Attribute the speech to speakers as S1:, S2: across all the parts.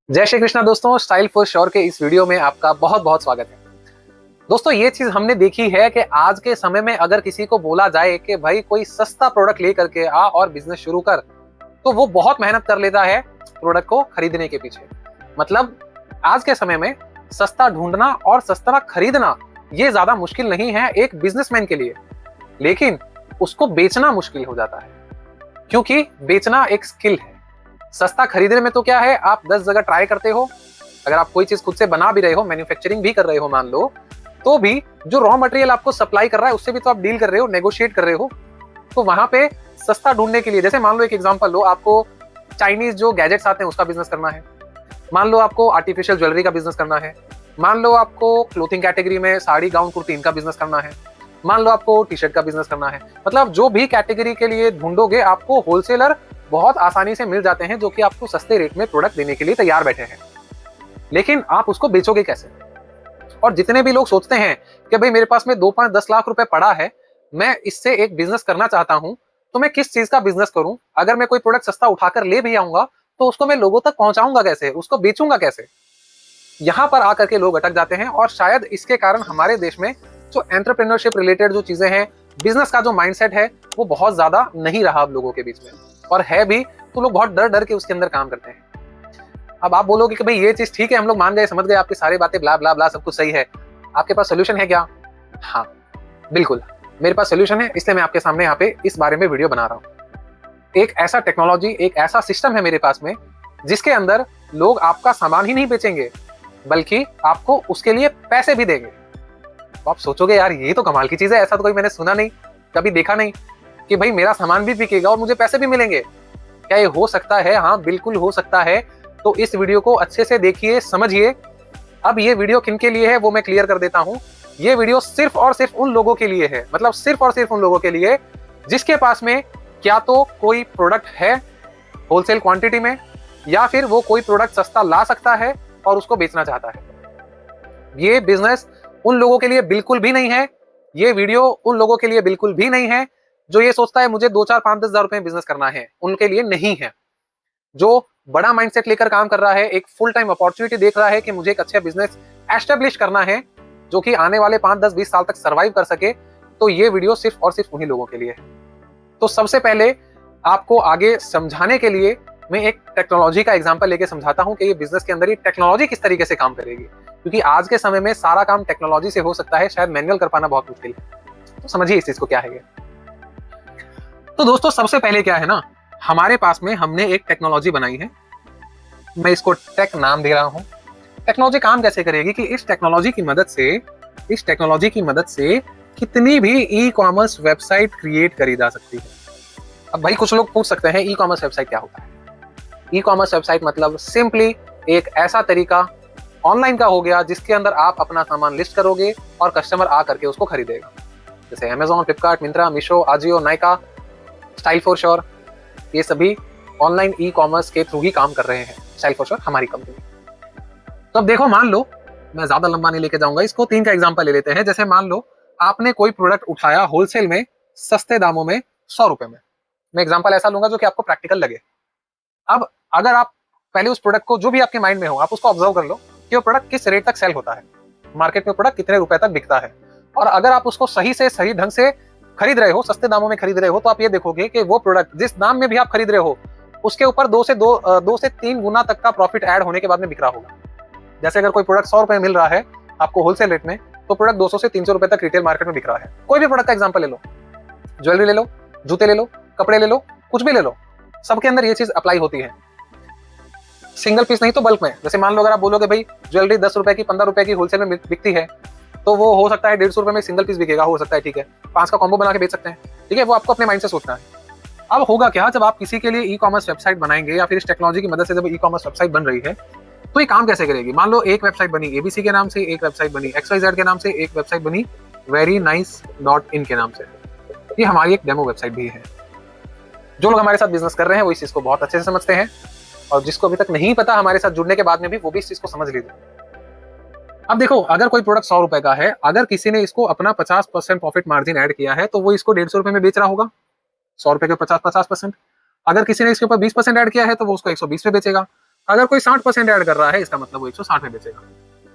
S1: जय श्री कृष्णा दोस्तों, style for sure के इस वीडियो में आपका बहुत बहुत स्वागत है। दोस्तों, ये चीज हमने देखी है कि आज के समय में अगर किसी को बोला जाए कि भाई कोई सस्ता प्रोडक्ट लेकर के आ और बिजनेस शुरू कर, तो वो बहुत मेहनत कर लेता है प्रोडक्ट को खरीदने के पीछे। मतलब आज के समय में सस्ता ढूंढना और सस्ता खरीदना ये ज्यादा मुश्किल नहीं है एक बिजनेसमैन के लिए, लेकिन उसको बेचना मुश्किल हो जाता है, क्योंकि बेचना एक स्किल है। सस्ता खरीदने में तो क्या है, आप 10 जगह ट्राई करते हो। अगर आप कोई चीज खुद से बना भी रहे हो, मैन्युफैक्चरिंग भी कर रहे हो मान लो, तो भी जो रॉ मटेरियल आपको सप्लाई कर रहा है उससे भी तो आप डील कर रहे हो, नेगोशिएट कर रहे हो। तो वहां पे सस्ता ढूंढने के लिए, जैसे मान लो एक एग्जांपल लो, आपको चाइनीज जो गैजेट्स आते हैं उसका बिजनेस करना है, मान लो आपको आर्टिफिशियल ज्वेलरी का बिजनेस करना है, मान लो आपको क्लोथिंग कैटेगरी में साड़ी गाउन कुर्ती इनका बिजनेस करना है, मान लो आपको टी शर्ट का बिजनेस करना है। मतलब जो भी कैटेगरी के लिए ढूंढोगे, आपको होलसेलर बहुत आसानी से मिल जाते हैं जो कि आपको सस्ते रेट में प्रोडक्ट देने के लिए तैयार बैठे हैं। लेकिन आप उसको बेचोगे कैसे? और जितने भी लोग सोचते हैं कि भाई मेरे पास में 2-5-10 लाख रुपए पड़ा है, मैं इससे एक बिजनेस करना चाहता हूं, तो मैं किस चीज का बिजनेस करूं? अगर मैं कोई प्रोडक्ट सस्ता उठाकर ले भी आऊंगा तो उसको मैं लोगों तक पहुंचाऊंगा कैसे, उसको बेचूंगा कैसे? यहां पर आकर के लोग अटक जाते हैं। और शायद इसके कारण हमारे देश में जो एंटरप्रेन्योरशिप रिलेटेड जो चीजें हैं, बिजनेस का जो माइंडसेट है, वो बहुत ज्यादा नहीं रहा अब लोगों के बीच में। और है भी तो लोग बहुत डर डर के उसके अंदर काम करते हैं। अब आप बोलोगे कि भाई ये चीज ठीक है, हम लोग मान गए, समझ गए, आपकी सारी बातें ब्ला ब्ला ब्ला सब कुछ सही है, आपके पास सोल्यूशन है क्या? हाँ, बिल्कुल मेरे पास सोल्यूशन है, इसलिए मैं आपके सामने यहाँ पे इस बारे में वीडियो बना रहा हूँ। एक ऐसा टेक्नोलॉजी, एक ऐसा सिस्टम है मेरे पास में, जिसके अंदर लोग आपका सामान ही नहीं बेचेंगे बल्कि आपको उसके लिए पैसे भी देंगे। तो आप सोचोगे यार ये तो कमाल की चीज है, ऐसा तो कोई मैंने सुना नहीं, कभी देखा नहीं कि भाई मेरा सामान भी बिकेगा और मुझे पैसे भी मिलेंगे। क्या ये हो सकता है? हाँ, बिल्कुल हो सकता है। तो इस वीडियो को अच्छे से देखिए, समझिए। अब ये वीडियो किन के लिए है वो मैं क्लियर कर देता हूँ। ये वीडियो सिर्फ और सिर्फ उन लोगों के लिए है, मतलब सिर्फ और सिर्फ उन लोगों के लिए जिसके पास में क्या तो कोई प्रोडक्ट है होलसेल क्वांटिटी में, या फिर वो कोई प्रोडक्ट सस्ता ला सकता है और उसको बेचना चाहता है। ये बिजनेस उन लोगों के लिए बिल्कुल भी नहीं है, ये वीडियो उन लोगों के लिए बिल्कुल भी नहीं है जो ये सोचता है मुझे 2-4-5-10 हजार रुपए बिजनेस करना है, उनके लिए नहीं है। जो बड़ा माइंडसेट लेकर काम कर रहा है, एक फुल टाइम अपॉर्चुनिटी देख रहा है कि मुझे एक अच्छा बिजनेस एस्टेब्लिश करना है जो कि आने वाले 5-10-20 साल तक सर्वाइव कर सके, तो ये वीडियो सिर्फ और सिर्फ उन्हीं लोगों के लिए है। तो सबसे पहले आपको आगे समझाने के लिए मैं एक टेक्नोलॉजी का एग्जांपल लेके समझाता हूं कि ये बिजनेस के अंदर ये टेक्नोलॉजी किस तरीके से काम करेगी, क्योंकि आज के समय में सारा काम टेक्नोलॉजी से हो सकता है, शायद मैनुअल कर पाना बहुत मुश्किल है। तो समझिए इस चीज को क्या है ये। तो दोस्तों, सबसे पहले क्या है ना, हमारे पास में हमने एक टेक्नोलॉजी बनाई है, मैं इसको टेक नाम दे रहा हूं। टेक्नोलॉजी काम कैसे करेगी कि इस टेक्नोलॉजी की मदद से कितनी भी ई कॉमर्स वेबसाइट क्रिएट करी जा सकती है। अब भाई कुछ लोग पूछ सकते हैं ई कॉमर्स वेबसाइट क्या होता है? ई कॉमर्स वेबसाइट मतलब सिंपली एक ऐसा तरीका ऑनलाइन का हो गया जिसके अंदर आप अपना सामान लिस्ट करोगे और कस्टमर आ करके उसको खरीदेगा। जैसे Amazon, Flipkart, Myntra, Meesho, Ajio, Nykaa, style for sure, ये सभी ऑनलाइन ई कॉमर्स के थ्रू ही काम कर रहे हैं। स्टाइल फॉर श्योर हमारी कंपनी। तो अब देखो, मान लो, मैं ज्यादा लंबा नहीं लेके जाऊंगा इसको, 3 का एग्जांपल ले लेते हैं। जैसे मान लो आपने कोई प्रोडक्ट उठाया होलसेल में सस्ते दामों में 100 रुपए में। मैं एग्जांपल ऐसा लूंगा जो कि आपको प्रैक्टिकल लगे। अब अगर आप पहले उस प्रोडक्ट को, जो भी आपके माइंड में हो, आप उसको ऑब्जर्व कर लो कि वो प्रोडक्ट किस रेट तक सेल होता है, मार्केट में प्रोडक्ट कितने रुपए तक बिकता है। और अगर आप उसको सही से सही ढंग से खरीद रहे हो, सस्ते दामों में खरीद रहे हो, तो आप ये देखोगे कि वो प्रोडक्ट जिस दाम में भी आप खरीद रहे हो उसके ऊपर 2 से 3 गुना तक का प्रॉफिट ऐड होने के बाद में बिक रहा होगा। जैसे अगर कोई प्रोडक्ट 100 रुपए में मिल रहा है आपको होलसेल रेट में, तो प्रोडक्ट 200 से 300 रुपए तक रिटेल मार्केट में बिक रहा है। कोई भी प्रोडक्ट का एग्जांपल ले लो, ज्वेलरी ले लो, जूते ले लो, कपड़े ले लो, कुछ भी ले लो, सबके अंदर ये चीज अप्लाई होती है। सिंगल पीस नहीं तो बल्क में। जैसे मान लो अगर आप बोलोगे भाई ज्वेलरी 10 रुपए की, 15 रुपए की होलसेल में बिकती है, तो वो हो सकता है 150 रुपए में सिंगल पीस बिकेगा, हो सकता है, ठीक है, 5 का कॉम्बो बना के बेच सकते हैं, ठीक है, वो आपको अपने माइंड से सोचना है। अब होगा क्या, जब आप किसी के लिए ई कॉमर्स वेबसाइट बनाएंगे या फिर इस टेक्नोलॉजी की मदद से जब ई कॉमर्स वेबसाइट बन रही है, तो ये काम कैसे करेगी? मान लो एक वेबसाइट बनी एबीसी के नाम से, एक वेबसाइट बनी XYZ के नाम से, एक वेबसाइट बनी verynice.in के नाम से। ये हमारी एक डेमो वेबसाइट भी है। जो लोग हमारे साथ बिजनेस कर रहे हैं वो इस चीज को बहुत अच्छे से समझते हैं, और जिसको अभी तक नहीं पता हमारे साथ जुड़ने के बाद में भी, वो भी इस चीज को समझ लीजिए। अब देखो, अगर कोई प्रोडक्ट 100 रुपए का है, अगर किसी ने इसको अपना 50% प्रॉफिट मार्जिन ऐड किया है, तो वो इसको 150 रुपए में बेच रहा होगा। 100 रुपए के 50%। अगर किसी ने इसके ऊपर 20% ऐड किया है तो वो उसको 120 में बेचेगा। अगर कोई 60% ऐड कर रहा है, इसका मतलब वो 160 में बेचेगा।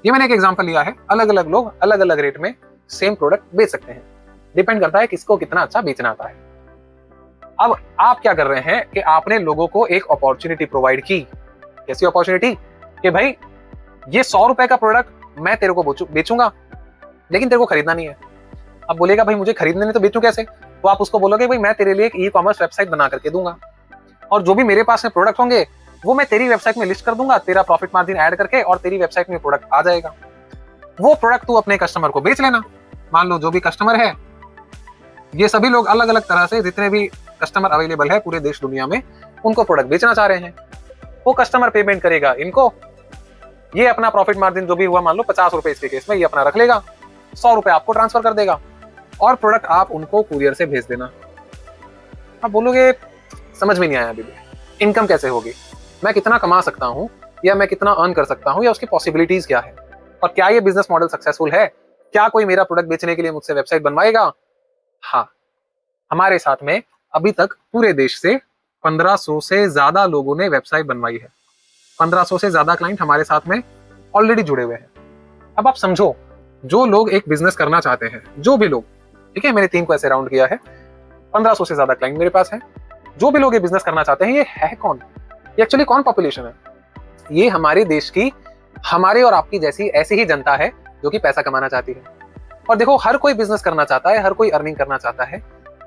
S1: ये मैंने एक एग्जांपल लिया है। अलग अलग लोग अलग अलग रेट में सेम प्रोडक्ट बेच सकते हैं, डिपेंड करता है किसको कितना अच्छा बेचना आता है। अब आप क्या कर रहे हैं कि आपने लोगों को एक अपॉर्चुनिटी प्रोवाइड की। कैसी अपॉर्चुनिटी? कि भाई ये 100 रुपए का प्रोडक्ट मैं तेरे को बेचूंगा, लेकिन तेरे को खरीदना नहीं है। अब बोलेगा भाई मुझे खरीदने नहीं तो बेचूं कैसे? तो आप उसको बोलोगे भाई मैं तेरे लिए एक ई कॉमर्स वेबसाइट बना करके दूंगा, और जो भी मेरे पास में प्रोडक्ट होंगे वो मैं तेरी वेबसाइट में लिस्ट कर दूंगा, तेरा प्रॉफिट मार्जिन ऐड करके, और तेरी वेबसाइट में प्रोडक्ट आ जाएगा। वो प्रोडक्ट तू अपने कस्टमर को बेच लेना। मान लो जो भी कस्टमर है, ये सभी लोग अलग अलग तरह से, जितने भी कस्टमर अवेलेबल है पूरे देश दुनिया में, उनको प्रोडक्ट बेचना चाह रहे हैं। वो कस्टमर पेमेंट करेगा इनको, ये अपना प्रॉफिट मार्जिन जो भी हुआ, मान लो 50 रुपए इसके केस में, ये अपना रख लेगा, 100 रुपए आपको ट्रांसफर कर देगा, और प्रोडक्ट आप उनको कुरियर से भेज देना। आप बोलोगे समझ में नहीं आया अभी भी, इनकम कैसे होगी, मैं कितना कमा सकता हूँ, या मैं कितना अर्न कर सकता हूँ, या उसकी पॉसिबिलिटीज क्या है, और क्या ये बिजनेस मॉडल सक्सेसफुल है, क्या कोई मेरा प्रोडक्ट बेचने के लिए मुझसे वेबसाइट बनवाएगा? हाँ, हमारे साथ में अभी तक पूरे देश से 1500 से ज्यादा लोगों ने वेबसाइट बनवाई है। 1500 से ज्यादा क्लाइंट हमारे साथ में ऑलरेडी जुड़े हुए हैं। अब आप समझो, जो लोग एक बिजनेस करना चाहते हैं, जो भी लोग, ठीक है, मैंने टीम को ऐसे राउंड किया है, 1500 से ज्यादा क्लाइंट मेरे पास है। जो भी लोग ये बिजनेस करना चाहते हैं, ये है कौन? ये एक्चुअली कौन पॉपुलेशन है? ये हमारे देश की, हमारे और आपकी जैसी ऐसी ही जनता है जो कि पैसा कमाना चाहती है। और देखो, हर कोई बिजनेस करना चाहता है, हर कोई अर्निंग करना चाहता है।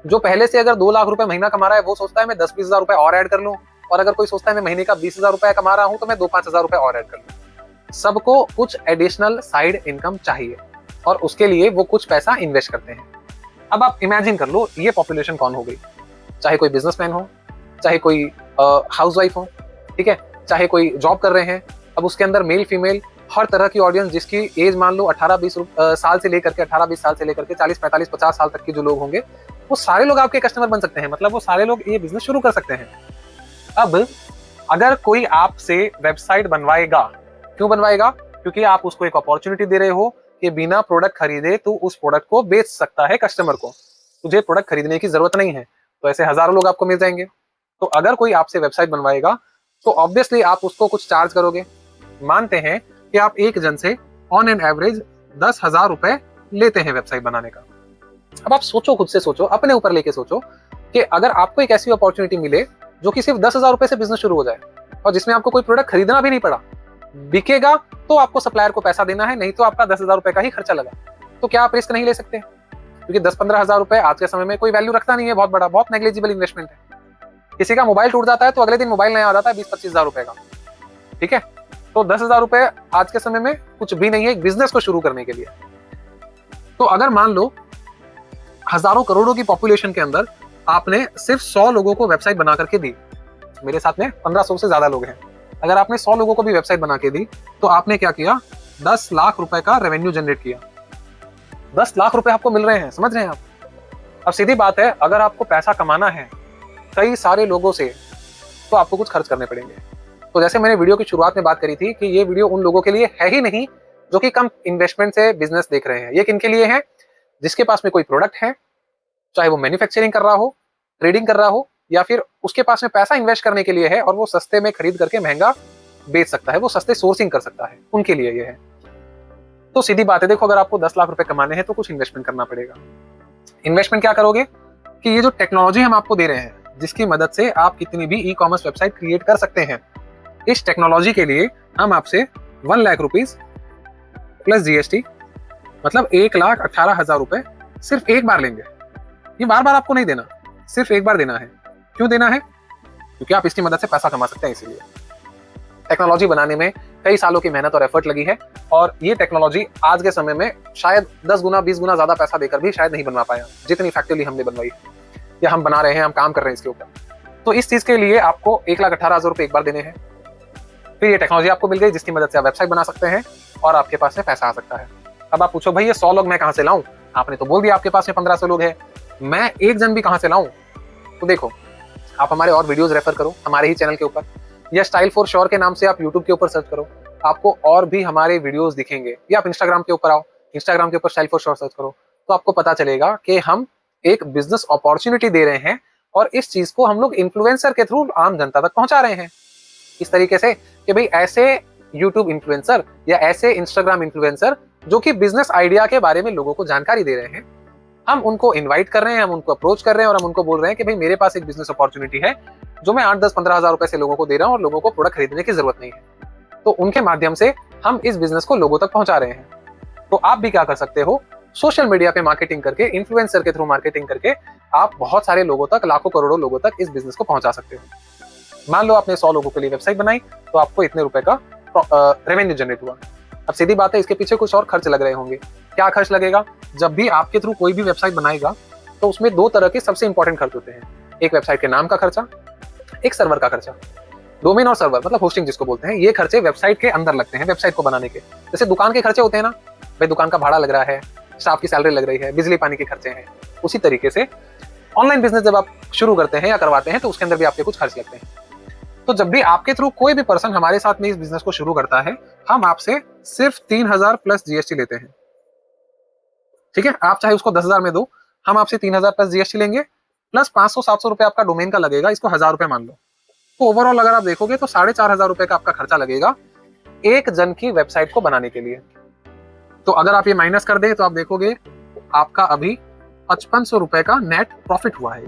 S1: जो पहले से अगर 2 लाख रुपए महीना कमा रहा है, वो सोचता है मैं 10-20 हजार रुपए और ऐड कर लूं, और अगर कोई सोचता है मैं महीने का 20 हजार रुपए कमा रहा हूं तो मैं 2-5 हजार रुपए और ऐड कर लूं। सबको कुछ एडिशनल साइड इनकम चाहिए, और उसके लिए वो कुछ पैसा इन्वेस्ट करते हैं। अब आप इमेजिन कर लो, ये पॉपुलेशन कौन हो गई? चाहे कोई बिजनेसमैन हो, चाहे कोई हाउसवाइफ हो, ठीक है, चाहे कोई जॉब कर रहे हैं। अब उसके अंदर मेल फीमेल हर तरह की ऑडियंस, जिसकी एज मान लो 18-20 साल से लेकर के 18-20 साल से लेकर के 40-45-50 साल तक के जो लोग होंगे, वो सारे लोग आपके कस्टमर बन सकते हैं। मतलब वो सारे लोग ये बिजनेस शुरू कर सकते हैं। अब अगर कोई आपसे वेबसाइट बनवाएगा, क्यों बनवाएगा? क्योंकि आप उसको एक अपॉर्चुनिटी दे रहे हो कि बिना प्रोडक्ट खरीदे तू उस प्रोडक्ट को बेच सकता है कस्टमर को। तुझे प्रोडक्ट खरीदने की जरूरत नहीं है। तो ऐसे हजारों लोग आपको मिल जाएंगे। तो अगर कोई आपसे वेबसाइट बनवाएगा तो ऑब्वियसली आप उसको कुछ चार्ज करोगे। मानते हैं कि आप एक जन से ऑन एन एवरेज 10,000 रुपए लेते हैं वेबसाइट बनाने का। अब आप सोचो, खुद से सोचो, अपने ऊपर लेके सोचो कि अगर आपको एक ऐसी अपॉर्चुनिटी मिले जो कि सिर्फ 10,000 रुपए से बिजनेस शुरू हो जाए, और जिसमें आपको कोई प्रोडक्ट खरीदना भी नहीं पड़ा, बिकेगा तो आपको सप्लायर को पैसा देना है, नहीं तो आपका 10,000 रुपए का ही खर्चा लगा। तो क्या आप रिस्क नहीं ले सकते? क्योंकि 10-15 हजार रुपए आज के समय में कोई वैल्यू रखता नहीं है, बहुत बड़ा, बहुत नेग्लिजिबल इन्वेस्टमेंट है। किसी का मोबाइल टूट जाता है तो अगले दिन मोबाइल नया आ जाता है 20-25 हजार रुपए का, ठीक है। तो 10,000 रुपए आज के समय में कुछ भी नहीं है एक बिजनेस को शुरू करने के लिए। तो अगर मान लो हजारों करोड़ों की पॉपुलेशन के अंदर आपने सिर्फ 100 लोगों को वेबसाइट बना करके दी, मेरे साथ में 1500 से ज्यादा लोग हैं, अगर आपने 100 लोगों को भी वेबसाइट बना के दी, तो आपने क्या किया? 10 लाख रुपए का रेवेन्यू जनरेट किया। 10 लाख रुपए आपको मिल रहे हैं, समझ रहे हैं आप? अब सीधी बात है, अगर आपको पैसा कमाना है कई सारे लोगों से, तो आपको कुछ खर्च करने पड़ेंगे। तो जैसे मैंने वीडियो की शुरुआत में बात करी थी कि ये वीडियो उन लोगों के लिए है ही नहीं जो कि कम इन्वेस्टमेंट से बिजनेस देख रहे हैं। ये किन के लिए है? जिसके पास में कोई प्रोडक्ट है, चाहे वो मैन्युफैक्चरिंग कर रहा हो, ट्रेडिंग कर रहा हो, या फिर उसके पास में पैसा इन्वेस्ट करने के लिए है और वो सस्ते में खरीद करके महंगा बेच सकता है, वो सस्ते सोर्सिंग कर सकता है, उनके लिए ये है। तो सीधी बात है, देखो, अगर आपको 10 लाख रुपए कमाने हैं तो कुछ इन्वेस्टमेंट करना पड़ेगा। इन्वेस्टमेंट क्या करोगे कि ये जो टेक्नोलॉजी हम आपको दे रहे हैं, जिसकी मदद से आप कितनी भी ई कॉमर्स वेबसाइट क्रिएट कर सकते हैं, इस टेक्नोलॉजी के लिए हम आपसे 1 लाख रुपीज प्लस जीएसटी, मतलब 1,18,000 रुपए सिर्फ एक बार लेंगे। ये बार बार आपको नहीं देना, सिर्फ एक बार देना है। क्यों देना है? क्योंकि आप इसकी मदद से पैसा कमा सकते हैं। इसीलिए टेक्नोलॉजी बनाने में कई सालों की मेहनत और एफर्ट लगी है, और ये टेक्नोलॉजी आज के समय में शायद 10 गुना 20 गुना ज्यादा पैसा देकर भी शायद नहीं बनवा पाया जितनी इफेक्टिवली हमने बनवाई, या हम बना रहे हैं, हम काम कर रहे हैं इसके ऊपर। तो इस चीज के लिए आपको 1,18,000 रुपए एक बार देने हैं। फिर ये टेक्नोलॉजी आपको मिल गई जिसकी मदद से आप वेबसाइट बना सकते हैं और आपके पास में पैसा आ सकता है। अब आप पूछो भाई ये 100 लोग मैं कहां से लाऊं? आपने तो बोल दिया आपके पास में 1500 लोग हैं, मैं एक जन भी कहां से लाऊं? तो देखो, आप हमारे और वीडियोस रेफर करो हमारे ही चैनल के ऊपर, या स्टाइल फॉर श्योर के नाम से आप यूट्यूब के ऊपर सर्च करो, आपको और भी हमारे वीडियोस दिखेंगे। या आप इंस्टाग्राम के ऊपर आओ, इंस्टाग्राम के ऊपर स्टाइल फॉर श्योर सर्च करो, तो आपको पता चलेगा कि हम एक बिजनेस अपॉर्चुनिटी दे रहे हैं और इस चीज को हम लोग इन्फ्लुएंसर के थ्रू आम जनता तक पहुंचा रहे हैं। इस तरीके से कि भाई ऐसे यूट्यूब इन्फ्लुएंसर या ऐसे इंस्टाग्राम इन्फ्लुएंसर जो कि बिजनेस आइडिया के बारे में लोगों को जानकारी दे रहे हैं, हम उनको इनवाइट कर रहे हैं, हम उनको अप्रोच कर रहे हैं और हम उनको बोल रहे हैं कि भाई मेरे पास एक बिजनेस अपॉर्चुनिटी है जो मैं 8-10-15 हज़ार रुपए से लोगों को दे रहा हूँ और लोगों को प्रोडक्ट खरीदने की जरूरत नहीं है। तो उनके माध्यम से हम इस बिजनेस को लोगों तक पहुंचा रहे हैं। तो आप भी क्या कर सकते हो, सोशल मीडिया पे मार्केटिंग करके, इन्फ्लुएंसर के थ्रू मार्केटिंग करके आप बहुत सारे लोगों तक, लाखों करोड़ों लोगों तक इस बिजनेस को पहुंचा सकते हो। मान लो आपने 100 लोगों के लिए वेबसाइट बनाई तो आपको इतने रुपए का रेवेन्यू जनरेट हुआ। अब सीधी बात है, इसके पीछे कुछ और खर्च लग रहे होंगे। क्या खर्च लगेगा? जब भी आपके थ्रू कोई भी वेबसाइट बनाएगा तो उसमें दो तरह के सबसे इंपॉर्टेंट खर्च होते हैं। एक वेबसाइट के नाम का खर्चा, एक सर्वर का खर्चा। डोमेन और सर्वर मतलब होस्टिंग जिसको बोलते हैं, ये खर्चे वेबसाइट के अंदर लगते हैं, वेबसाइट को बनाने के। जैसे दुकान के खर्चे होते हैं ना, भाई दुकान का भाड़ा लग रहा है, स्टाफ की सैलरी लग रही है, बिजली पानी के खर्चे हैं। उसी तरीके से ऑनलाइन बिजनेस जब आप शुरू करते हैं या करवाते हैं तो उसके अंदर भी आपके कुछ खर्च लगते हैं। तो जब भी आपके थ्रू कोई भी पर्सन हमारे साथ में इस बिजनेस को शुरू करता है, हम आपसे सिर्फ 3,000 प्लस जीएसटी लेते हैं। ठीक है, आप चाहे उसको 10,000 में दो, हम आपसे 3,000 प्लस जीएसटी लेंगे, प्लस 500-700 रुपए आपका डोमेन का लगेगा, इसको 1,000 रुपए मान लो। तो ओवरऑल अगर आप देखोगे तो 4,500 रुपए का आपका खर्चा लगेगा एक जन की वेबसाइट को बनाने के लिए। तो अगर आप ये माइनस कर दे तो आप देखोगे आपका अभी 5,500 रुपए का नेट प्रॉफिट हुआ है।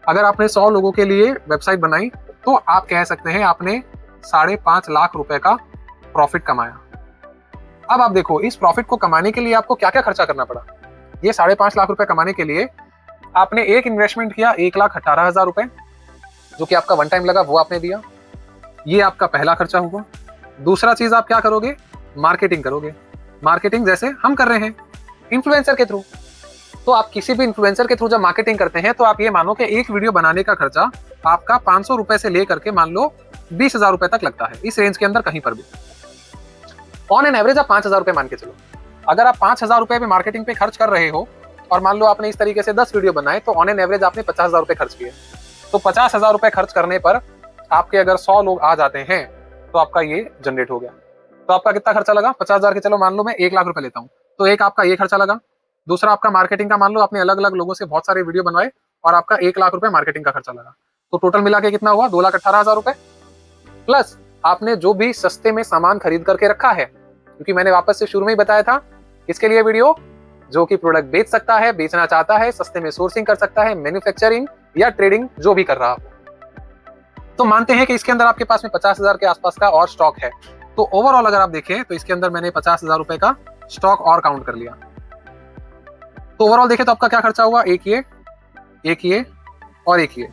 S1: अगर आपने 100 लोगों के लिए वेबसाइट बनाई तो आप कह सकते हैं आपने 5.5 लाख रुपए का प्रॉफिट कमाया। अब आप देखो, इस प्रॉफिट को कमाने के लिए आपको क्या क्या खर्चा करना पड़ा। ये 5.5 लाख रुपए कमाने के लिए आपने एक इन्वेस्टमेंट किया 1,18,000 रुपए, जो कि आपका वन टाइम लगा, वो आपने दिया। ये आपका पहला खर्चा हुआ। दूसरा चीज आप क्या करोगे, मार्केटिंग करोगे। मार्केटिंग जैसे हम कर रहे हैं इन्फ्लुएंसर के थ्रू। तो आप किसी भी इन्फ्लुएंसर के थ्रू जब मार्केटिंग करते हैं तो आप ये मानो कि एक वीडियो बनाने का खर्चा आपका 500 रुपए से लेकर के मान लो 20,000 रुपए तक लगता है, इस रेंज के अंदर कहीं पर भी। ऑन एन एवरेज आप 5,000 रुपए मान के चलो। अगर आप 5,000 रुपए पे मार्केटिंग पे खर्च कर रहे हो और मान लो आपने इस तरीके से 10 वीडियो बनाए तो ऑन एन एवरेज आपने 50,000 रुपए खर्च किए। तो 50,000 रुपए खर्च करने पर आपके अगर 100 लोग आ जाते हैं तो आपका ये जनरेट हो गया। तो आपका कितना खर्चा लगा, 50,000 के चलो मान लो मैं 1 लाख रुपए लेता हूँ, तो एक आपका ये खर्चा लगा। दूसरा आपका मार्केटिंग का, मान लो आपने अलग अलग लोगों से बहुत सारे वीडियो बनवाए और आपका 1 लाख रुपए मार्केटिंग का खर्चा लगा। तो टोटल मिला के कितना हुआ, 2,18,000 रुपए। प्लस आपने जो भी सस्ते में सामान खरीद करके रखा है, क्योंकि मैंने वापस से शुरू में ही बताया था किसके लिए वीडियो, जो कि प्रोडक्ट बेच सकता है, बेचना चाहता है, सस्ते में सोर्सिंग कर सकता है, मैन्युफैक्चरिंग या ट्रेडिंग जो भी कर रहा हो। तो मानते हैं कि इसके अंदर आपके पास में 50,000 के आसपास का और स्टॉक है। तो ओवरऑल अगर आप देखें तो इसके अंदर मैंने 50,000 रुपए का स्टॉक और काउंट कर लिया। तो ओवरऑल देखें तो आपका क्या खर्चा हुआ, एक ये और एक ये।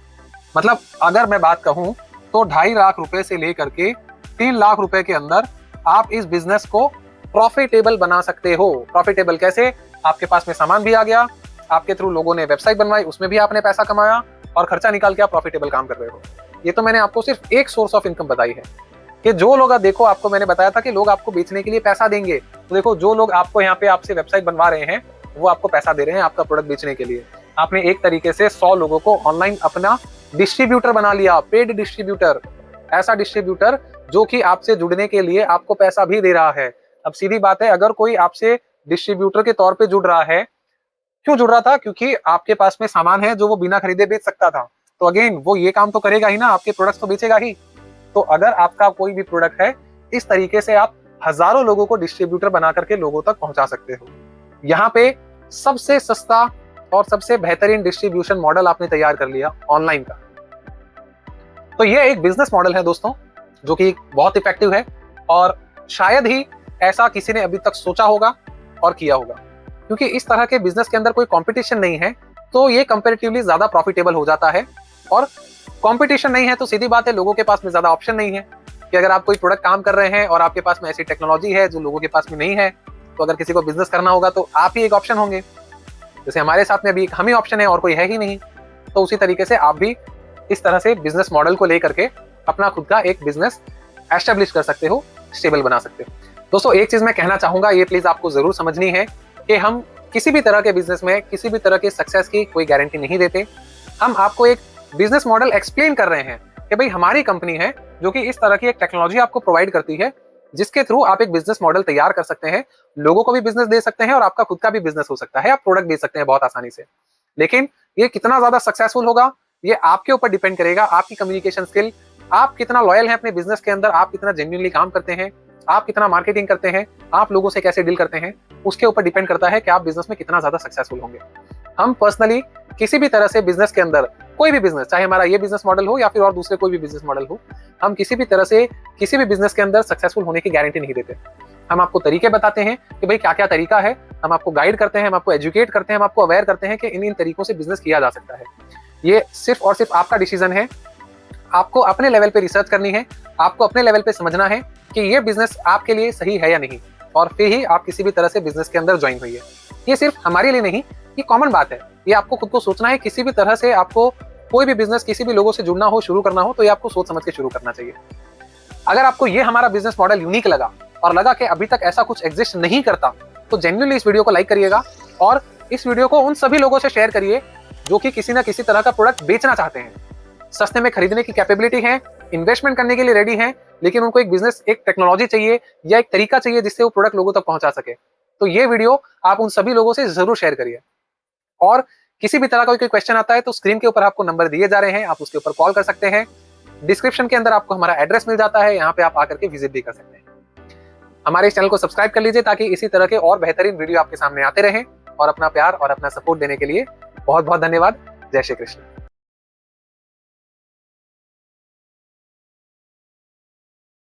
S1: मतलब अगर मैं बात कहूं तो 2.5 लाख रुपए से लेकर के 3 लाख रुपए के अंदर आप इस बिजनेस को प्रॉफिटेबल बना सकते हो। प्रॉफिटेबल कैसे, आपके पास में सामान भी आ गया, आपके थ्रू लोगों ने वेबसाइट बनवाई, उसमें भी आपने पैसा कमाया और खर्चा निकाल के आप प्रॉफिटेबल काम कर रहे हो। ये तो मैंने आपको सिर्फ एक सोर्स ऑफ इनकम बताई है कि जो लोग, देखो आपको मैंने बताया था कि लोग आपको बेचने के लिए पैसा देंगे। तो देखो जो लोग आपको यहाँ पे आपसे वेबसाइट बनवा रहे हैं वो आपको पैसा दे रहे हैं आपका प्रोडक्ट बेचने के लिए। आपने एक तरीके से 100 लोगों को ऑनलाइन अपना डिस्ट्रीब्यूटर बना लिया, पेड डिस्ट्रीब्यूटर। ऐसा डिस्ट्रीब्यूटर जो कि आपसे जुड़ने के लिए आपको पैसा भी दे रहा है। अब सीधी बात है, अगर कोई आपसे डिस्ट्रीब्यूटर के तौर पे जुड़ रहा है, क्यों जुड़ रहा था, क्योंकि आपके पास में सामान है जो वो बिना खरीदे बेच सकता था। तो अगेन वो ये काम तो करेगा ही ना, आपके प्रोडक्ट्स तो बेचेगा ही। तो अगर आपका कोई भी प्रोडक्ट है, इस तरीके से आप हजारों लोगों को डिस्ट्रीब्यूटर बना करके लोगों तक पहुंचा सकते हो। यहाँ पे सबसे सस्ता और सबसे बेहतरीन डिस्ट्रीब्यूशन मॉडल आपने तैयार कर लिया ऑनलाइन का। तो ये एक बिजनेस मॉडल है दोस्तों, जो कि बहुत इफेक्टिव है और शायद ही ऐसा किसी ने अभी तक सोचा होगा और किया होगा, क्योंकि इस तरह के बिजनेस के अंदर कोई कंपटीशन नहीं है तो ये कंपैरेटिवली ज्यादा प्रॉफिटेबल हो जाता है। और कंपटीशन नहीं है तो सीधी बात है, लोगों के पास में ज्यादा ऑप्शन नहीं है कि अगर आप कोई प्रोडक्ट काम कर रहे हैं और आपके पास में ऐसी टेक्नोलॉजी है जो लोगों के पास में नहीं है, तो अगर किसी को बिजनेस करना होगा तो आप ही एक ऑप्शन होंगे। जैसे हमारे साथ में अभी हम ही ऑप्शन है और कोई है ही नहीं। तो उसी तरीके से आप भी इस तरह से बिजनेस मॉडल को लेकर के अपना खुद का एक बिजनेस एस्टेब्लिश कर सकते हो, स्टेबल बना सकते हो। दोस्तों एक चीज मैं कहना चाहूंगा, ये प्लीज आपको जरूर समझनी है कि हम किसी भी तरह के बिजनेस में किसी भी तरह के सक्सेस की कोई गारंटी नहीं देते। हम आपको एक बिजनेस मॉडल एक्सप्लेन कर रहे हैं कि भाई हमारी कंपनी है जो कि इस तरह की एक टेक्नोलॉजी आपको प्रोवाइड करती है, जिसके थ्रू आप एक बिजनेस मॉडल तैयार कर सकते हैं, लोगों को भी बिजनेस दे सकते हैं और आपका खुद का भी बिजनेस हो सकता है, आप प्रोडक्ट बेच सकते हैं बहुत आसानी से। लेकिन ये कितना ज्यादा सक्सेसफुल होगा ये आपके ऊपर डिपेंड करेगा, आपकी कम्युनिकेशन स्किल, आप कितना लॉयल हैं अपने बिजनेस के अंदर, आप कितना जेन्युइनली काम करते हैं, आप कितना मार्केटिंग करते हैं, आप लोगों से कैसे डील करते हैं, उसके ऊपर डिपेंड करता है कि आप बिजनेस में कितना ज्यादा सक्सेसफुल होंगे। हम पर्सनली किसी भी तरह से बिजनेस के अंदर, कोई भी बिजनेस, चाहे हमारा ये बिजनेस मॉडल हो या फिर और दूसरे कोई भी बिजनेस मॉडल हो, हम किसी भी तरह से किसी भी बिजनेस के अंदर सक्सेसफुल होने की गारंटी नहीं देते। हम आपको तरीके बताते हैं कि भाई क्या क्या तरीका है, हम आपको गाइड करते हैं, हम आपको एजुकेट करते हैं, हम आपको अवेयर करते हैं कि इन इन तरीकों से बिजनेस किया जा सकता है। ये सिर्फ और सिर्फ आपका डिसीजन है। आपको अपने लेवल पे रिसर्च करनी है, आपको अपने लेवल पे समझना है कि ये बिजनेस आपके लिए सही है या नहीं, और फिर ही आप किसी भी तरह से बिजनेस के अंदर ज्वाइन हुई है। ये सिर्फ हमारे लिए नहीं, ये कॉमन बात है। ये आपको खुद को सोचना है। किसी भी तरह से आपको कोई भी बिजनेस किसी भी लोगों से जुड़ना हो, शुरू करना हो, तो ये आपको सोच समझ के शुरू करना चाहिए। अगर आपको ये हमारा बिजनेस मॉडल यूनिक लगा और लगा कि अभी तक ऐसा कुछ एग्जिस्ट नहीं करता, तो जेन्युइनली इस वीडियो को लाइक करिएगा और इस वीडियो को उन सभी लोगों से शेयर करिए जो कि किसी ना किसी तरह का प्रोडक्ट बेचना चाहते हैं, सस्ते में खरीदने की कैपेबिलिटी है, इन्वेस्टमेंट करने के लिए रेडी हैं, लेकिन उनको एक बिजनेस, एक टेक्नोलॉजी चाहिए या एक तरीका चाहिए जिससे वो प्रोडक्ट लोगों तक पहुंचा सके। तो ये वीडियो आप उन सभी लोगों से जरूर शेयर करिए। और किसी भी तरह का कोई क्वेश्चन आता है तो स्क्रीन के ऊपर आपको नंबर दिए जा रहे हैं, आप उसके ऊपर कॉल कर सकते हैं। डिस्क्रिप्शन के अंदर आपको हमारा एड्रेस मिल जाता है, यहाँ पे आप आकर के विजिट भी कर सकते हैं। हमारे इस चैनल को सब्सक्राइब कर लीजिए ताकि इसी तरह के और बेहतरीन वीडियो आपके सामने आते रहें। और अपना प्यार और अपना सपोर्ट देने के लिए बहुत बहुत धन्यवाद। जय श्री कृष्ण।